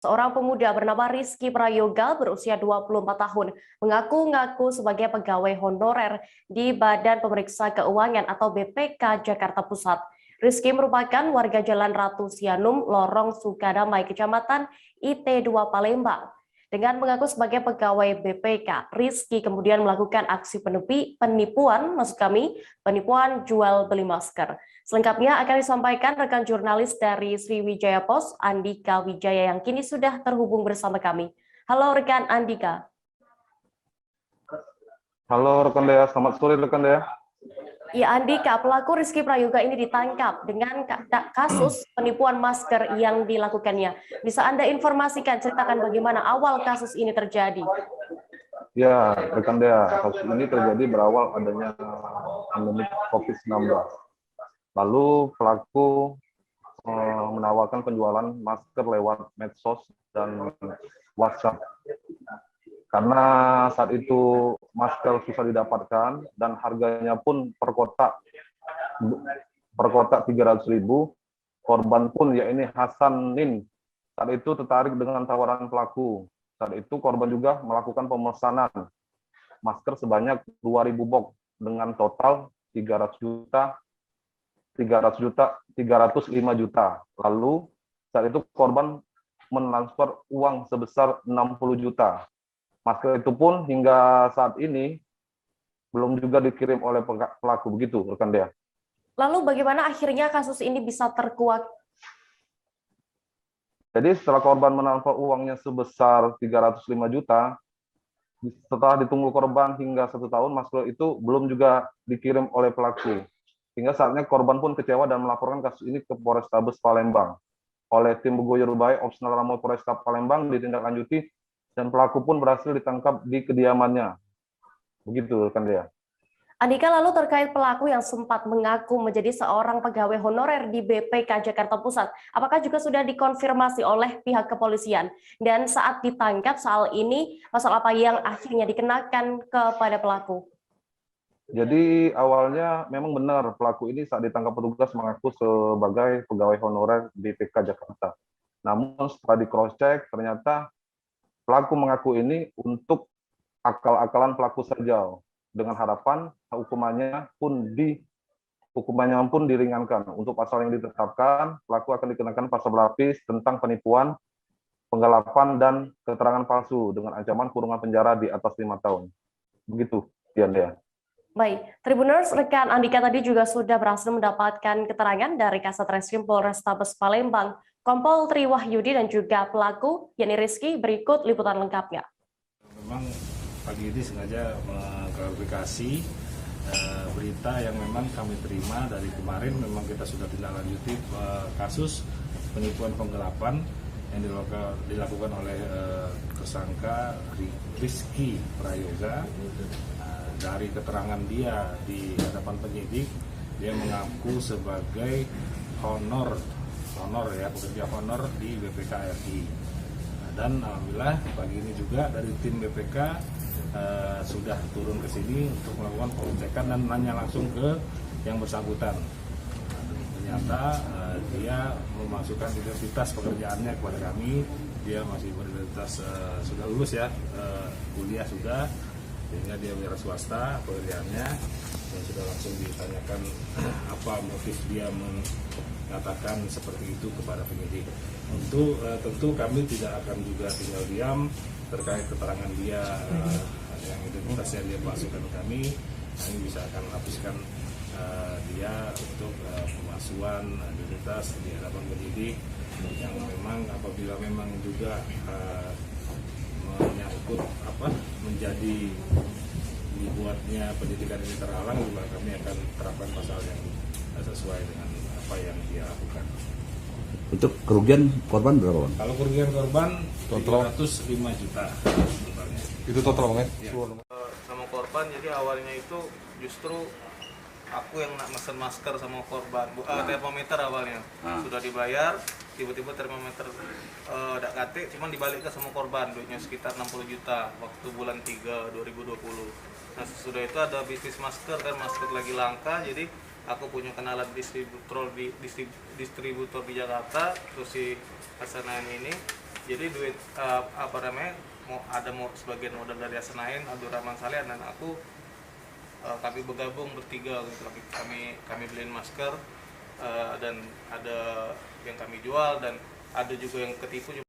Seorang pemuda bernama Rizky Prayoga berusia 24 tahun mengaku-ngaku sebagai pegawai honorer di Badan Pemeriksa Keuangan atau BPK Jakarta Pusat. Rizky merupakan warga Jalan Ratu Sianum, Lorong Sukadamai, Kecamatan IT2 Palembang. Dengan mengaku sebagai pegawai BPK, Rizky kemudian melakukan aksi penipuan jual beli masker. Selengkapnya akan disampaikan rekan jurnalis dari Sriwijaya Post, Andika Wijaya, yang kini sudah terhubung bersama kami. Halo rekan Andika. Halo rekan Dea, selamat sore rekan Dea. Ya Andika, pelaku Rizky Prayoga ini ditangkap dengan kasus penipuan masker yang dilakukannya. Bisa Anda informasikan, ceritakan bagaimana awal kasus ini terjadi? Ya, rekan Dea, kasus ini terjadi berawal adanya pandemi COVID-19. Lalu pelaku menawarkan penjualan masker lewat medsos dan WhatsApp. Karena saat itu masker susah didapatkan dan harganya pun per kotak 300.000, korban pun yakni Hasan Nin saat itu tertarik dengan tawaran pelaku. Saat itu korban juga melakukan pemesanan masker sebanyak 2.000 box dengan total 305 juta. Lalu saat itu korban mentransfer uang sebesar 60 juta. Masker itu pun hingga saat ini belum juga dikirim oleh pelaku, begitu rekan Dea. Lalu bagaimana akhirnya kasus ini bisa terkuak? Jadi setelah korban mentransfer uangnya sebesar 305 juta, setelah ditunggu korban hingga 1 tahun, masker itu belum juga dikirim oleh pelaku. Hingga saatnya korban pun kecewa dan melaporkan kasus ini ke Polrestabes Palembang. Oleh tim Buguyur Baik, Opsional Ramo Polrestabes Palembang ditindaklanjuti dan pelaku pun berhasil ditangkap di kediamannya. Begitu kan Dea. Andika, lalu terkait pelaku yang sempat mengaku menjadi seorang pegawai honorer di BPK Jakarta Pusat, apakah juga sudah dikonfirmasi oleh pihak kepolisian? Dan saat ditangkap soal ini, pasal apa yang akhirnya dikenakan kepada pelaku? Jadi awalnya memang benar pelaku ini saat ditangkap petugas mengaku sebagai pegawai honorer BPK Jakarta. Namun setelah di cross check ternyata pelaku mengaku ini untuk akal-akalan pelaku saja, dengan harapan hukumannya pun diringankan. Untuk pasal yang ditetapkan, pelaku akan dikenakan pasal berlapis tentang penipuan, penggelapan, dan keterangan palsu dengan ancaman kurungan penjara di atas 5 tahun. Begitu, Dian. Baik, Tribuners, rekan Andika tadi juga sudah berhasil mendapatkan keterangan dari Kasat Reskrim Polrestabes Palembang, Kompol Tri Wahyudi, dan juga pelaku, yakni Rizky. Berikut liputan lengkapnya. Memang pagi ini sengaja mengklarifikasi berita yang memang kami terima dari kemarin. Memang kita sudah tindak lanjuti kasus penipuan penggelapan yang dilakukan oleh tersangka Rizky Prayoga. Dari keterangan dia di hadapan penyidik, dia mengaku sebagai pekerja honor di BPK RI. Dan alhamdulillah pagi ini juga dari tim BPK sudah turun ke sini untuk melakukan pengecekan dan nanya langsung ke yang bersangkutan. Ternyata dia memasukkan identitas pekerjaannya kepada kami. Dia masih beridentitas sudah lulus ya, kuliah sudah, sehingga dia wira swasta pekerjaannya, dan sudah langsung ditanyakan apa motif dia mengatakan seperti itu kepada penyidik. Tentu kami tidak akan juga tinggal diam terkait keterangan dia yang identitasnya dia masukkan ke kami. Kami bisa akan hapuskan dia untuk pemalsuan identitas di hadapan penyidik, yang memang apabila memang juga menyangkut menjadi dibuatnya pendidikan ini terhalang, juga kami akan terapkan pasal yang sesuai dengan apa yang dia lakukan. Untuk kerugian korban berapa, Bang? Kalau kerugian korban 305 juta totalnya. Itu total, Bang, ya? Sama korban, jadi awalnya itu justru aku yang nak mesen masker sama korban, termometer awalnya sudah dibayar, tiba-tiba termometer dak kate, cuman dibalik ke sama korban, duitnya sekitar 60 juta waktu bulan 3 2020. Nah sesudah itu ada bisnis masker, kan masker lagi langka, jadi aku punya kenalan distributor di Jakarta, terus si Hasanan ini Jadi duit mau sebagian modal dari Senain, Abdurrahman Saleh dan aku, kami bergabung bertiga gitu. Kami beliin masker, dan ada yang kami jual dan ada juga yang ketipu.